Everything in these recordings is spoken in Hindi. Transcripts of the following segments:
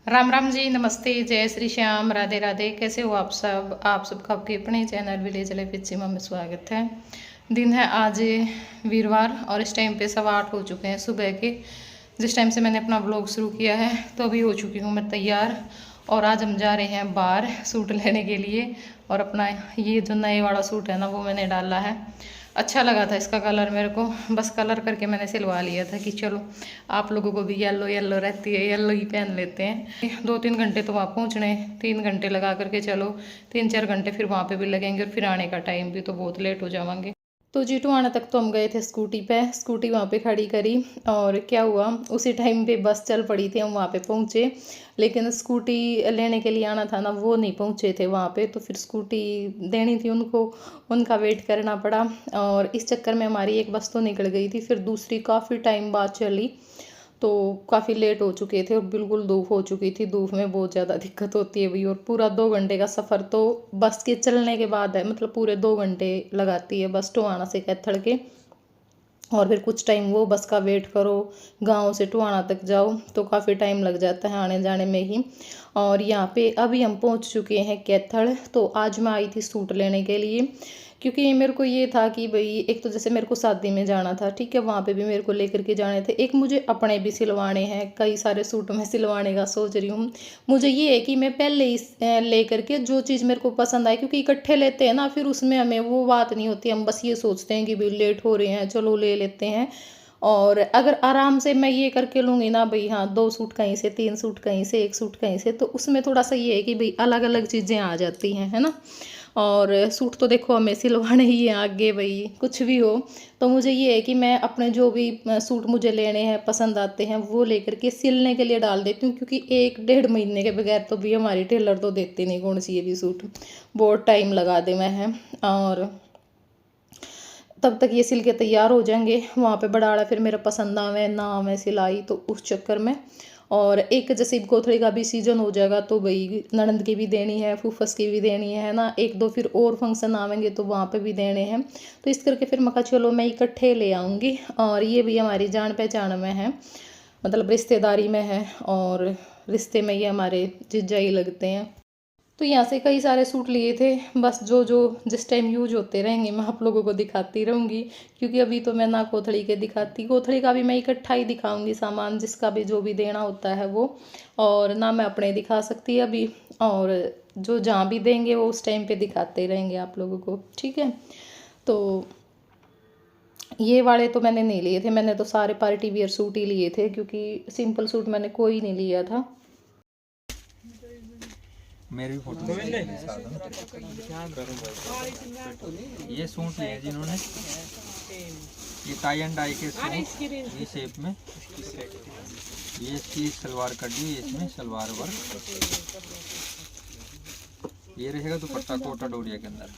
राम राम जी, नमस्ते, जय श्री श्याम, राधे राधे। कैसे हो आप सब? आप सबका आपके अपने चैनल विलेज लाइफ विद सीमा में स्वागत है। दिन है आज वीरवार और इस टाइम पे 8:15 हो चुके हैं सुबह के। जिस टाइम से मैंने अपना ब्लॉग शुरू किया है तो अभी हो चुकी हूँ मैं तैयार। और आज हम जा रहे हैं बाहर सूट लेने के लिए। और अपना ये जो नए वाला सूट है ना वो मैंने डाला है। अच्छा लगा था इसका कलर मेरे को, बस कलर करके मैंने सिलवा लिया था कि चलो आप लोगों को भी येलो येलो रहती है, येलो ही पहन लेते हैं। 2-3 घंटे तो वहाँ पहुँचने, 3 घंटे लगा करके चलो 3-4 घंटे फिर वहाँ पे भी लगेंगे और फिर आने का टाइम भी तो बहुत लेट हो जाएंगे। तो जीटुआना तक तो हम गए थे स्कूटी पे, स्कूटी वहाँ पे खड़ी करी और क्या हुआ उसी टाइम पे बस चल पड़ी थी, हम वहाँ पे पहुँचे। लेकिन स्कूटी लेने के लिए आना था ना, वो नहीं पहुँचे थे वहाँ पे, तो फिर स्कूटी देनी थी उनको, उनका वेट करना पड़ा। और इस चक्कर में हमारी एक बस तो निकल गई थी, फिर दूसरी काफ़ी टाइम बाद चली तो काफ़ी लेट हो चुके थे और बिल्कुल धूप हो चुकी थी। धूप में बहुत ज़्यादा दिक्कत होती है भाई। और पूरा 2 घंटे का सफ़र तो बस के चलने के बाद है, मतलब पूरे 2 घंटे लगाती है बस टोहाना से कैथल के। और फिर कुछ टाइम वो बस का वेट करो, गांव से टोहाना तक जाओ तो काफ़ी टाइम लग जाता है आने जाने में ही। और यहाँ पे अभी हम पहुँच चुके हैं कैथल। तो आज मैं आई थी सूट लेने के लिए, क्योंकि मेरे को ये था कि भाई एक तो जैसे मेरे को शादी में जाना था, ठीक है, वहाँ पे भी मेरे को लेकर के जाने थे, एक मुझे अपने भी सिलवाने हैं, कई सारे सूट मैं सिलवाने का सोच रही हूँ। मुझे ये है कि मैं पहले ही लेकर के जो चीज़ मेरे को पसंद आए, क्योंकि इकट्ठे लेते हैं ना फिर उसमें हमें वो बात नहीं होती, हम बस ये सोचते हैं कि भाई लेट हो रहे हैं चलो ले लेते हैं। और अगर आराम से मैं ये करके लूँगी ना भाई, हाँ 2 सूट कहीं से, 3 सूट कहीं से, 1 सूट कहीं से, तो उसमें थोड़ा सा ये है कि भाई अलग अलग चीज़ें आ जाती हैं, है ना। और सूट तो देखो हमें सिलवाने ही हैं आगे भाई, कुछ भी हो। तो मुझे ये है कि मैं अपने जो भी सूट मुझे लेने हैं पसंद आते हैं वो लेकर के सिलने के लिए डाल देती हूँ, क्योंकि 1-1.5 महीने के बगैर तो भी हमारी टेलर तो देते नहीं कौन सी ये भी सूट, बहुत टाइम लगा दे मैं है। और तब तक ये सिल के तैयार हो जाएंगे, वहाँ पे बड़ाड़ा फिर मेरा पसंद आवे ना आवे सिलाई, तो उस चक्कर में। और एक जैसे गोथड़ी का भी सीजन हो जाएगा तो भाई ननंद की भी देनी है, फूफस की भी देनी है ना, 1-2 फिर और फंक्शन आवेंगे तो वहाँ पे भी देने हैं। तो इस करके फिर मैं कहा चलो मैं इकट्ठे ले आऊँगी। और ये भी हमारी जान पहचान में है, मतलब रिश्तेदारी में है, और रिश्ते में ये हमारे जीजा ही लगते हैं। तो यहाँ से कई सारे सूट लिए थे, बस जो जो जिस टाइम यूज होते रहेंगे मैं आप लोगों को दिखाती रहूँगी। क्योंकि अभी तो मैं ना कोथड़ी के दिखाती, कोथड़ी का भी मैं इकट्ठा ही दिखाऊंगी सामान, जिसका भी जो भी देना होता है वो। और ना मैं अपने दिखा सकती अभी, और जो जहाँ भी देंगे वो उस टाइम पे दिखाते रहेंगे आप लोगों को, ठीक है। तो ये वाले तो मैंने नहीं लिए थे, मैंने तो सारे पार्टी वियर सूट ही लिए थे, क्योंकि सिंपल सूट मैंने कोई नहीं लिया था। मेरी भी फोटो ये सूट लिए जिन्होंने, ये टाई एंड डाई के सूट ये शेप में, ये इसकी सलवार कटी है, इसमें सलवार वर्क, ये रहेगा दुपट्टा कोटा डोरिया के अंदर।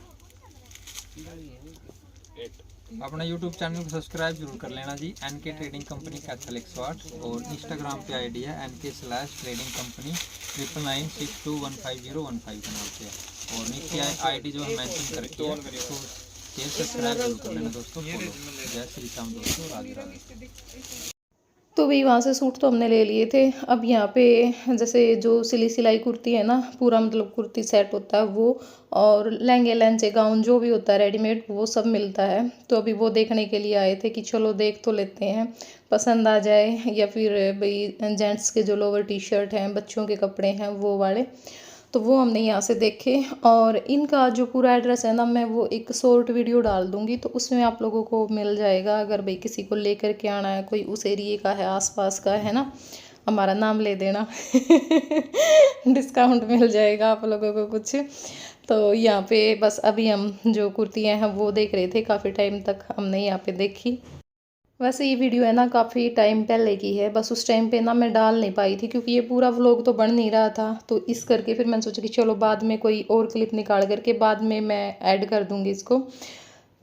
अपना YouTube चैनल को सब्सक्राइब जरूर कर लेना जी, NK ट्रेडिंग कंपनी कैथल 108, और इंस्टाग्राम पे आईडी है NK/ट्रेडिंग कंपनी 9996215015 के नाम से। और नीचे आईडी जो है मेंशन करके है, तो शेयर सब्सक्राइब जरूर कर लेना दोस्तों। जय श्री राम दोस्तों, राधे राधे। तो भाई वहाँ से सूट तो हमने ले लिए थे। अब यहाँ पे जैसे जो सिली सिलाई कुर्ती है ना, पूरा मतलब कुर्ती सेट होता है वो, और लहंगे लहंचे गाउन जो भी होता है रेडीमेड वो सब मिलता है। तो अभी वो देखने के लिए आए थे कि चलो देख तो लेते हैं, पसंद आ जाए, या फिर भाई जेंट्स के जो लोअर टी शर्ट हैं, बच्चों के कपड़े हैं वो वाले, तो वो हमने यहाँ से देखे। और इनका जो पूरा एड्रेस है ना, मैं वो एक शॉर्ट वीडियो डाल दूँगी, तो उसमें आप लोगों को मिल जाएगा। अगर भाई किसी को लेकर के आना है, कोई उस एरिए का है, आसपास का है ना, हमारा नाम ले देना डिस्काउंट मिल जाएगा आप लोगों को कुछ। तो यहाँ पे बस अभी हम जो कुर्तियाँ हैं वो देख रहे थे, काफ़ी टाइम तक हमने यहाँ पे देखी। वैसे ये वीडियो है ना काफ़ी टाइम पहले की है, बस उस टाइम पे ना मैं डाल नहीं पाई थी, क्योंकि ये पूरा व्लॉग तो बन नहीं रहा था, तो इस करके फिर मैंने सोचा कि चलो बाद में कोई और क्लिप निकाल करके बाद में मैं ऐड कर दूँगी इसको।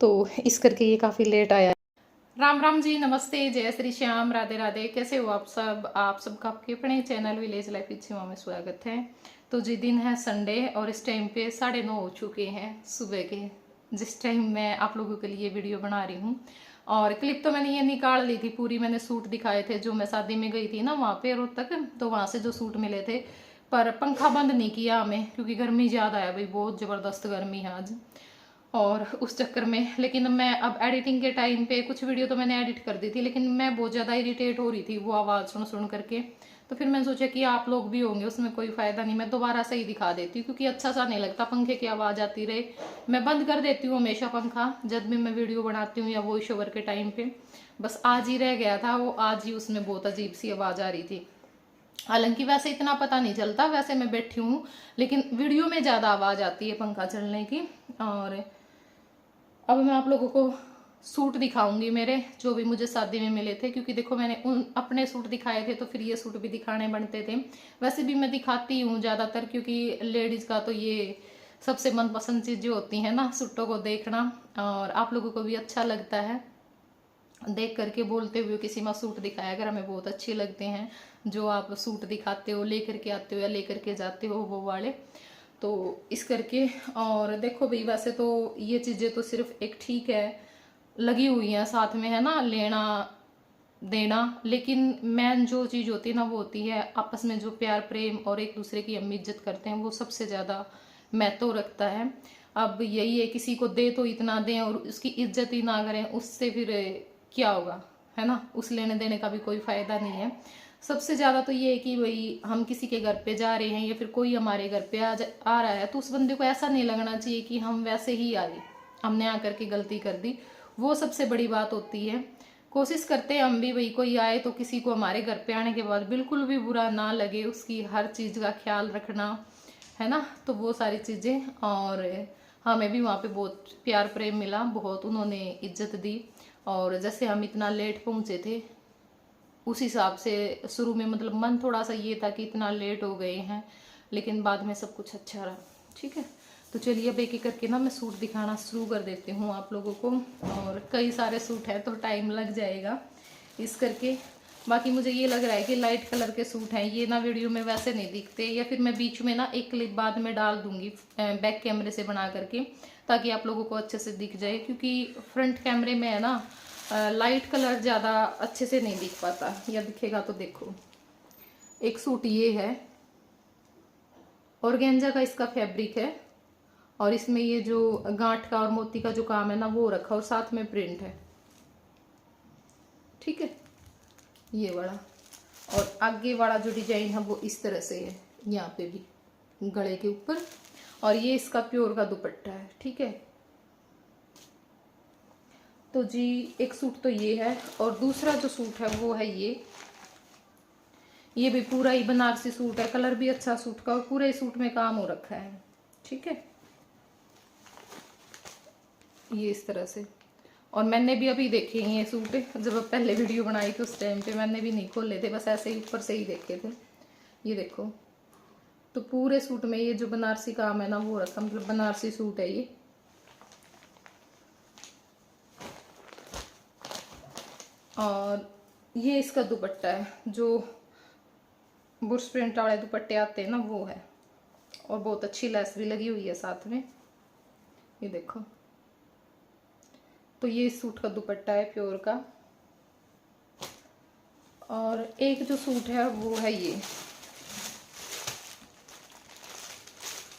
तो इस करके ये काफ़ी लेट आया। राम राम जी, नमस्ते, जय श्री श्याम, राधे राधे। कैसे हो आप सब? आप सबका आपके अपने चैनल विलेज लाइफ विद सीमा में स्वागत है। तो जी दिन है संडे और इस टाइम पे 9:30 हो चुके हैं सुबह के, जिस टाइम मैं आप लोगों के लिए वीडियो बना रही हूँ। और क्लिप तो मैंने ये निकाल ली थी पूरी, मैंने सूट दिखाए थे जो मैं शादी में गई थी ना वहाँ पे रोहतक, तो वहाँ से जो सूट मिले थे। पर पंखा बंद नहीं किया हमें क्योंकि गर्मी ज़्यादा है भाई, बहुत ज़बरदस्त गर्मी है आज। और उस चक्कर में लेकिन मैं अब एडिटिंग के टाइम पे कुछ वीडियो तो मैंने एडिट कर दी थी, लेकिन मैं बहुत ज़्यादा इरिटेट हो रही थी वो आवाज़ सुन सुन करके। तो फिर मैंने सोचा कि आप लोग भी होंगे, उसमें कोई फ़ायदा नहीं, मैं दोबारा से ही दिखा देती हूँ क्योंकि अच्छा सा नहीं लगता पंखे की आवाज़ आती रहे। मैं बंद कर देती हूँ हमेशा पंखा जब भी मैं वीडियो बनाती हूँ या वॉइस ओवर के टाइम पे। बस आज ही रह गया था वो, आज ही उसमें बहुत अजीब सी आवाज़ आ रही थी। हालांकि वैसे इतना पता नहीं चलता, वैसे मैं बैठी हूँ, लेकिन वीडियो में ज़्यादा आवाज़ आती है पंखा चलने की। और अब मैं आप लोगों को सूट दिखाऊंगी मेरे जो भी मुझे शादी में मिले थे, क्योंकि देखो मैंने उन अपने सूट दिखाए थे तो फिर ये सूट भी दिखाने बनते थे। वैसे भी मैं दिखाती हूँ ज़्यादातर क्योंकि लेडीज़ का तो ये सबसे मनपसंद चीज़ें होती हैं ना, सूटों को देखना, और आप लोगों को भी अच्छा लगता है देख करके बोलते हुए किसी में सूट दिखाया अगर हमें बहुत अच्छे लगते हैं जो आप सूट दिखाते हो, लेकर के आते हो या लेकर के जाते हो वो वाले, तो इस करके। और देखो भाई वैसे तो ये चीज़ें तो सिर्फ एक ठीक है लगी हुई हैं साथ में, है ना, लेना देना, लेकिन मेन जो चीज़ होती है ना वो होती है आपस में जो प्यार प्रेम और एक दूसरे की हम इज्जत करते हैं, वो सबसे ज़्यादा महत्व रखता है। अब यही है किसी को दे तो इतना दें और उसकी इज्जत ही ना करें, उससे फिर क्या होगा, है ना, उस लेने देने का भी कोई फ़ायदा नहीं है। सबसे ज़्यादा तो ये है कि भाई हम किसी के घर पे जा रहे हैं या फिर कोई हमारे घर पे आ रहा है तो उस बंदे को ऐसा नहीं लगना चाहिए कि हम वैसे ही आए, हमने आकर के गलती कर दी, वो सबसे बड़ी बात होती है। कोशिश करते हैं हम भी भाई कोई आए तो किसी को हमारे घर पे आने के बाद बिल्कुल भी बुरा ना लगे, उसकी हर चीज़ का ख्याल रखना, है ना, तो वो सारी चीज़ें। और हमें भी वहाँ पे बहुत प्यार प्रेम मिला, बहुत उन्होंने इज्जत दी। और जैसे हम इतना लेट पहुँचे थे उस हिसाब से शुरू में मतलब मन थोड़ा सा ये था कि इतना लेट हो गए हैं, लेकिन बाद में सब कुछ अच्छा रहा। ठीक है, तो चलिए अब एक एक करके ना मैं सूट दिखाना शुरू कर देती हूँ आप लोगों को, और कई सारे सूट हैं तो टाइम लग जाएगा इस करके। बाकी मुझे ये लग रहा है कि लाइट कलर के सूट हैं ये ना वीडियो में वैसे नहीं दिखते, या फिर मैं बीच में ना एक क्लिप बाद में डाल दूंगी बैक कैमरे से बना करके ताकि आप लोगों को अच्छे से दिख जाए, क्योंकि फ्रंट कैमरे में है ना लाइट कलर ज़्यादा अच्छे से नहीं दिख पाता, या दिखेगा तो देखो। एक सूट ये है, ऑर्गेन्जा का इसका फैब्रिक है, और इसमें ये जो गांठ का और मोती का जो काम है ना वो रखा, और साथ में प्रिंट है। ठीक है, ये वाला, और आगे वाला जो डिजाइन है वो इस तरह से है, यहाँ पे भी गले के ऊपर, और ये इसका प्योर का दुपट्टा है। ठीक है, तो जी एक सूट तो ये है, और दूसरा जो सूट है वो है ये भी पूरा ही बनारसी सूट है, कलर भी अच्छा सूट का, और पूरे सूट में काम हो रखा है। ठीक है, ये इस तरह से। और मैंने भी अभी देखे हैं ये सूट, जब पहले वीडियो बनाई थी उस टाइम पे मैंने भी नहीं खोले थे, बस ऐसे ही ऊपर से ही देखे थे। ये देखो, तो पूरे सूट में ये जो बनारसी काम है ना वो रखा, मतलब बनारसी सूट है ये। और ये इसका दुपट्टा है, जो बुर्श प्रिंट वाले दुपट्टे आते हैं ना वो है, और बहुत अच्छी लेस भी लगी हुई है साथ में, ये देखो। तो ये इस सूट का दुपट्टा है प्योर का। और एक जो सूट है वो है ये,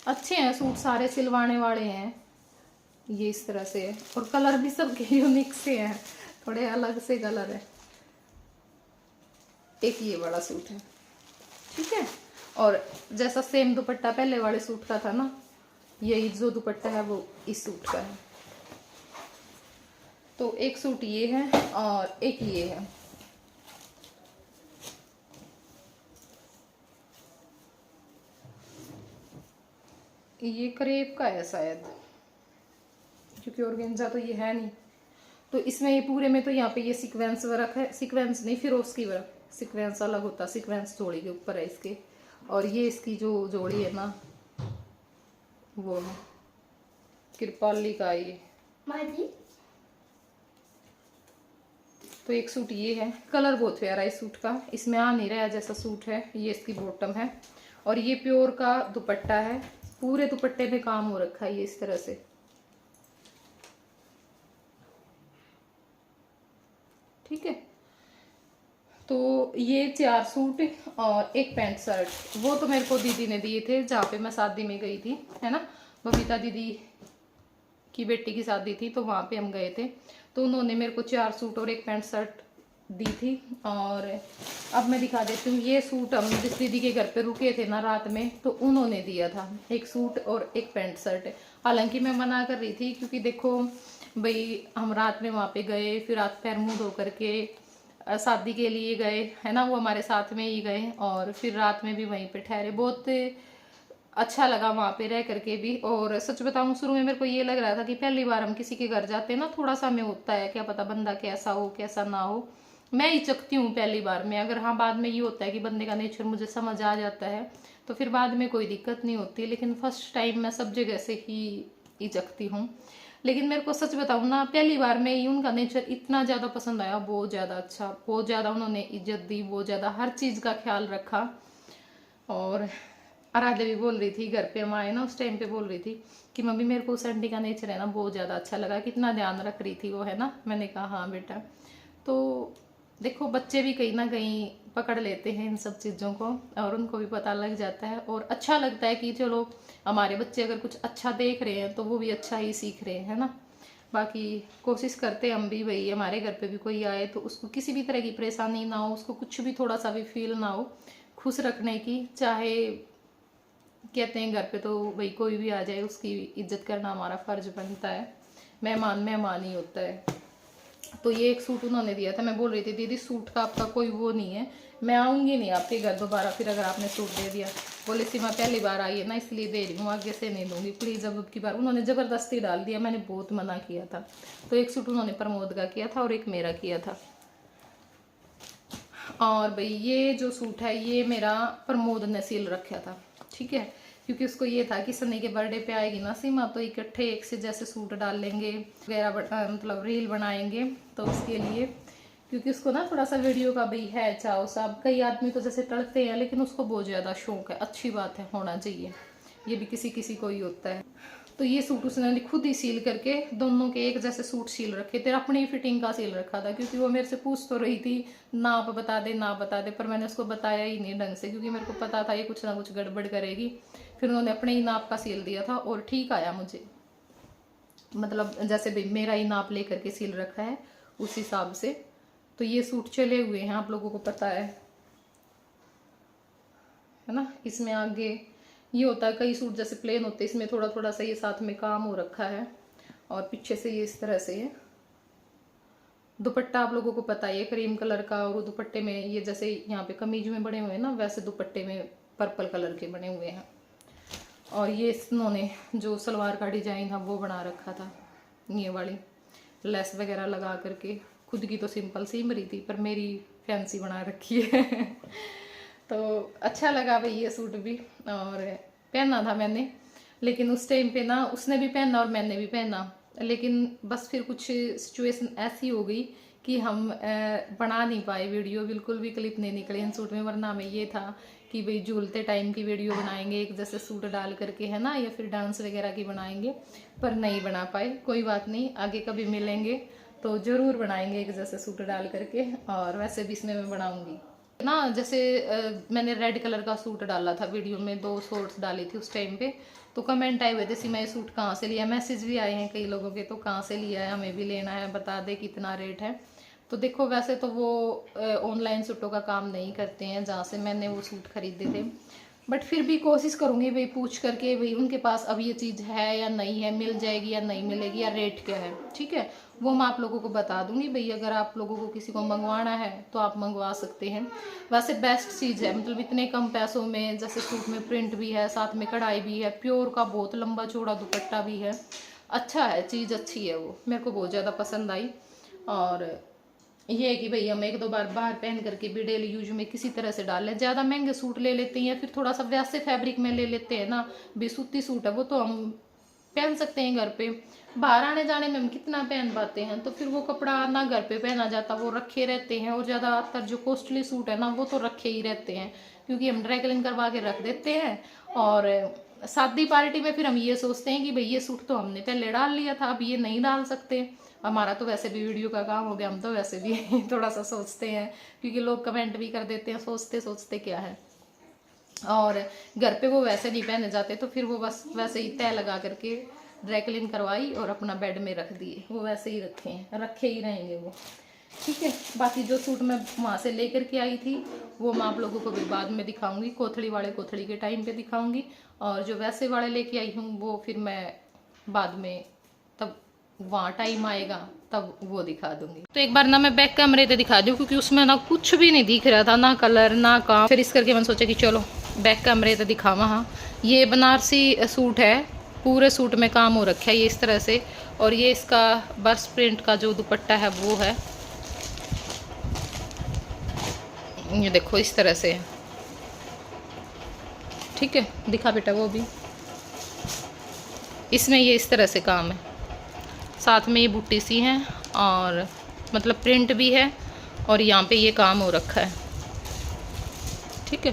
अच्छे हैं सूट सारे, सिलवाने वाले हैं, ये इस तरह से है, और कलर भी सबके यूनिक से हैं, थोड़े अलग से कलर है। एक ये वाला सूट है। ठीक है, और जैसा सेम दुपट्टा पहले वाले सूट का था ना, यही जो दुपट्टा है वो इस सूट का है। तो एक सूट ये है और एक ये है। ये करेब का है शायद, क्योंकि ऑर्गेन्जा तो ये है नहीं। तो इसमें ये पूरे में तो यहाँ पे ये सीक्वेंस वर्क है, सीक्वेंस नहीं फिरोस्की वर्क, सीक्वेंस अलग होता, सीक्वेंस जोड़ी के ऊपर है इसके। और ये इसकी जो जोड़ी है ना वो है कृपाली का ये। तो एक सूट ये है, कलर बहुत प्यारा है इस सूट का, इसमें आ नहीं रहा है जैसा सूट है। ये इसकी बॉटम है, और ये प्योर का दुपट्टा है, पूरे दुपट्टे पे काम हो रखा है ये इस तरह से। तो ये 4 सूट और एक पैंट शर्ट वो तो मेरे को दीदी ने दिए थे जहाँ पे मैं शादी में गई थी, है ना, बबीता दीदी की बेटी की शादी थी तो वहाँ पे हम गए थे। तो उन्होंने मेरे को 4 सूट और एक पैंट शर्ट दी थी। और अब मैं दिखा देती हूँ, ये सूट हम जिस दीदी के घर पे रुके थे ना रात में, तो उन्होंने दिया था एक सूट और एक पैंट शर्ट। हालांकि मैं मना कर रही थी क्योंकि देखो भाई हम रात में वहाँ पे गए, फिर रात पैर मुँह धो करके शादी के लिए गए, है ना, वो हमारे साथ में ही गए और फिर रात में भी वहीं पे ठहरे। बहुत अच्छा लगा वहाँ पे रह करके भी। और सच बताऊँ शुरू में मेरे को ये लग रहा था कि पहली बार हम किसी के घर जाते हैं ना, थोड़ा सा हमें होता है क्या पता बंदा कैसा हो कैसा ना हो। मैं हिचकती हूँ पहली बार में, अगर हाँ बाद में ये होता है कि बंदे का नेचर मुझे समझ आ जाता है तो फिर बाद में कोई दिक्कत नहीं होती। लेकिन फर्स्ट टाइम मैं सब जगह से ही हिचकती हूँ। लेकिन मेरे को सच बताऊँ ना, पहली बार में ही उनका नेचर इतना ज़्यादा पसंद आया, बहुत ज़्यादा अच्छा, बहुत ज़्यादा उन्होंने इज्जत दी, बहुत ज़्यादा हर चीज़ का ख्याल रखा। और आराध्या भी बोल रही थी, घर पे हम आए ना उस टाइम पे बोल रही थी कि मम्मी मेरे को उस आंटी का नेचर है ना बहुत ज़्यादा अच्छा लगा, कितना ध्यान रख रही थी वो, है ना। मैंने कहा हाँ बेटा। तो देखो बच्चे भी कहीं ना कहीं पकड़ लेते हैं इन सब चीज़ों को और उनको भी पता लग जाता है और अच्छा लगता है कि चलो हमारे बच्चे अगर कुछ अच्छा देख रहे हैं तो वो भी अच्छा ही सीख रहे हैं, है ना। बाकी कोशिश करते हैं हम भी भाई हमारे घर पे भी कोई आए तो उसको किसी भी तरह की परेशानी ना हो, उसको कुछ भी थोड़ा सा भी फील ना हो, खुश रखने की। चाहे कहते हैं घर पे तो भाई कोई भी आ जाए उसकी इज्जत करना हमारा फर्ज बनता है, मेहमान मेहमान ही होता है। तो ये एक सूट उन्होंने दिया था। मैं बोल रही थी दीदी सूट का आपका कोई वो नहीं है, मैं आऊँगी नहीं आपके घर दोबारा फिर अगर आपने सूट दे दिया। बोले सीमा पहली बार आई है ना इसलिए दे रही हूँ, आगे से नहीं दूंगी प्लीज़। अब की बार उन्होंने ज़बरदस्ती डाल दिया, मैंने बहुत मना किया था। तो एक सूट उन्होंने प्रमोद का किया था और एक मेरा किया था। और भाई ये जो सूट है ये मेरा प्रमोद ने सिल रखा था, ठीक है, क्योंकि उसको ये था कि सनी के बर्थडे पे आएगी ना सीमा तो इकट्ठे एक से जैसे सूट डाल लेंगे वगैरह, मतलब रील बनाएंगे तो उसके लिए। क्योंकि उसको ना थोड़ा सा वीडियो का भी है चाहो साहब, कई आदमी तो जैसे टलते हैं लेकिन उसको बहुत ज़्यादा शौक है, अच्छी बात है, होना चाहिए, ये भी किसी किसी को ही होता है। तो ये सूट उसने खुद ही सील करके दोनों के एक जैसे सूट सील रखे थे, अपनी फिटिंग का सील रखा था। क्योंकि वो मेरे से पूछ तो रही थी नाप बता दे नाप बता दे, पर मैंने उसको बताया ही नहीं ढंग से क्योंकि मेरे को पता था ये कुछ ना कुछ गड़बड़ करेगी। फिर उन्होंने अपने ही नाप का सील दिया था और ठीक आया मुझे, मतलब जैसे भी मेरा ही नाप ले करके सील रखा है उस हिसाब से। तो ये सूट चले हुए हैं, आप लोगों को पता है ना। इसमें आगे ये होता है, कई सूट जैसे प्लेन होते हैं इसमें थोड़ा थोड़ा सा ये साथ में काम हो रखा है और पीछे से ये इस तरह से है। दुपट्टा आप लोगों को पता है क्रीम कलर का, और दुपट्टे में ये जैसे यहाँ पे कमीज में बने हुए हैं ना वैसे दुपट्टे में पर्पल कलर के बने हुए हैं। और ये इन्होंने जो सलवार का डिजाइन था वो बना रखा था, ये वाली लेस वगैरह लगा करके। खुद की तो सिंपल सीम रही थी पर मेरी फैंसी बना रखी है तो अच्छा लगा भाई ये सूट भी, और पहना था मैंने। लेकिन उस टाइम पे ना उसने भी पहना और मैंने भी पहना, लेकिन बस फिर कुछ सिचुएशन ऐसी हो गई कि हम बना नहीं पाए वीडियो, बिल्कुल भी क्लिप नहीं निकले इन सूट में। वरना में ये था कि भाई झूलते टाइम की वीडियो बनाएंगे एक जैसे सूट डाल करके, है ना, या फिर डांस वगैरह की बनाएंगे, पर नहीं बना पाए। कोई बात नहीं, आगे कभी मिलेंगे तो ज़रूर बनाएंगे एक जैसे सूट डाल करके। और वैसे भी इसमें मैं बनाऊंगी ना, जैसे मैंने रेड कलर का सूट डाला था वीडियो में, 2 शॉर्ट्स डाली थी उस टाइम पे, तो कमेंट आए हुए थे सीमा ये सूट कहाँ से लिया, मैसेज भी आए हैं कई लोगों के, तो कहाँ से लिया है, हमें भी लेना है, बता दे कितना रेट है। तो देखो वैसे तो वो ऑनलाइन सूटों का काम नहीं करते हैं जहाँ से मैंने वो सूट खरीदे थे, बट फिर भी कोशिश करूँगी भाई पूछ करके भाई उनके पास अब ये चीज़ है या नहीं है, मिल जाएगी या नहीं मिलेगी, या रेट क्या है, ठीक है, वो मैं आप लोगों को बता दूंगी भाई। अगर आप लोगों को किसी को मंगवाना है तो आप मंगवा सकते हैं। वैसे बेस्ट चीज़ है, मतलब इतने कम पैसों में, जैसे सूट में प्रिंट भी है, साथ में कढ़ाई भी है, प्योर का बहुत लंबा चौड़ा दुपट्टा भी है, अच्छा है, चीज़ अच्छी है, वो मेरे को बहुत ज़्यादा पसंद आई। और ये है कि भाई हम 1-2 बार बाहर पहन करके भी डेली यूज में किसी तरह से डाल लें। ज़्यादा महंगे सूट ले लेते हैं या फिर थोड़ा सा वैसे फैब्रिक में ले लेते हैं ना, बेसूती सूट है वो तो हम पहन सकते हैं घर पे, बाहर आने जाने में हम कितना पहन पाते हैं, तो फिर वो कपड़ा ना घर पे पहना जाता, वो रखे रहते हैं। और ज़्यादातर जो कॉस्टली सूट है ना वो तो रखे ही रहते हैं क्योंकि हम ड्राई क्लीन करवा के रख देते हैं और शादी पार्टी में फिर हम ये सोचते हैं कि भाई ये सूट तो हमने पहले डाल लिया था, अब ये नहीं डाल सकते। हमारा तो वैसे भी वीडियो का काम हो गया, हम तो वैसे भी थोड़ा सा सोचते हैं, क्योंकि लोग कमेंट भी कर देते हैं, सोचते सोचते क्या है। और घर पे वो वैसे नहीं पहने जाते, तो फिर वो बस वैसे ही तय लगा करके ड्राई क्लीन करवाई और अपना बेड में रख दिए, वो वैसे ही रखे ही रहेंगे वो, ठीक है। बाकी जो सूट मैं वहाँ से लेकर के आई थी वो मैं आप लोगों को भी बाद में दिखाऊंगी, कोथड़ी वाले कोथड़ी के टाइम पे दिखाऊंगी, और जो वैसे वाले लेके आई हूँ वो फिर मैं बाद में, तब वहाँ टाइम आएगा तब वो दिखा दूंगी। तो एक बार ना मैं बैक कैमरे पे दिखा दूँ, क्योंकि उसमें ना कुछ भी नहीं दिख रहा था, ना कलर ना काम। फिर इस करके मैंने सोचा कि चलो बैक कैमरे पे दिखावा। हाँ, ये बनारसी सूट है, पूरे सूट में काम हो रखा है ये इस तरह से, और ये इसका बर्स प्रिंट का जो दुपट्टा है वो है, ये देखो इस तरह से है, ठीक है। दिखा बेटा वो भी, इसमें ये इस तरह से काम है, साथ में ये बूटी सी है और मतलब प्रिंट भी है, और यहाँ पे ये काम हो रखा है, ठीक है।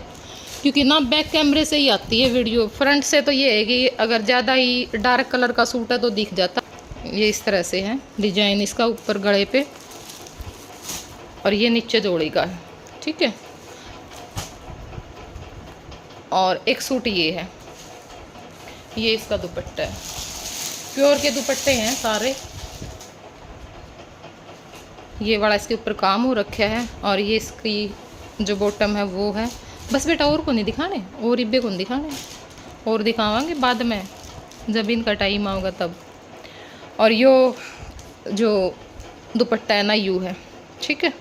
क्योंकि ना बैक कैमरे से ही आती है वीडियो, फ्रंट से तो ये है कि अगर ज़्यादा ही डार्क कलर का सूट है तो दिख जाता। ये इस तरह से है डिजाइन इसका, ऊपर गले पे और ये नीचे जोड़ी का है, ठीक है। और एक सूट ये है, ये इसका दुपट्टा है, प्योर के दुपट्टे हैं सारे। ये वाला इसके ऊपर काम हो रखा है, और ये इसकी जो बॉटम है वो है। बस बेटा और को नहीं दिखाने, और इब्बे को नहीं दिखाने, और दिखावांगे बाद में जब इनका टाइम आएगा तब। और यो जो दुपट्टा है ना यू है, ठीक है।